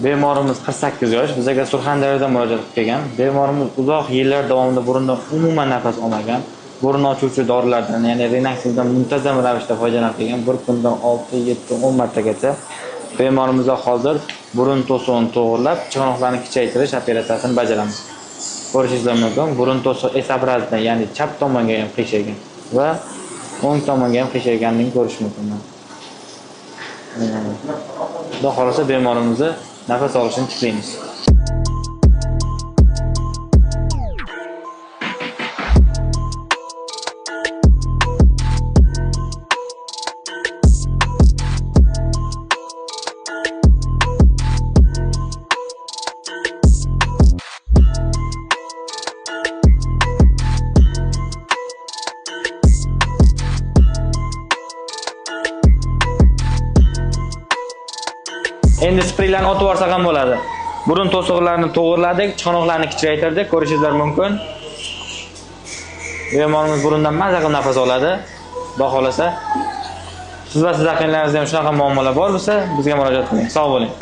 Bemorimiz 48 yosh, bizga Surxondaryodan murojaat qilib kelgan. Bemorimiz uzoq yillar davomida burundan umuman nafas olmagan. Burun ochuvchi dorilardan, ya'ni Renaxildan muntazam ravishda foydalanib kelgan. Bir kundan 6, 7, 10 martagacha bemorimizga hozir burun to'sig'ini to'g'irlab, chanoqlarni kichraytirish operatsiyasini bajaramiz. Ko'rishingiz mumkin, burun to'sig'i esabrazda, ya'ni chap tomonga ham qiyshaygan va o'ng tomonga ham qiyshayganligini ko'rish mumkin. Xudo xolasa bemorimizni nafas olishini tiklaymiz. Endi spreylarni otib olsak ham bo'ladi. Burun to'siqlarini to'g'irladik, chanoqlarni kichraytirdik, ko'rishingiz mumkin. Bemorimiz burundan maza qilib nafas oladi. Xudo xolasa siz va siz yaqinlaringizda ham shunaqa muammolar bor bo'lsa, bizga murojaat qiling. Sog' bo'ling.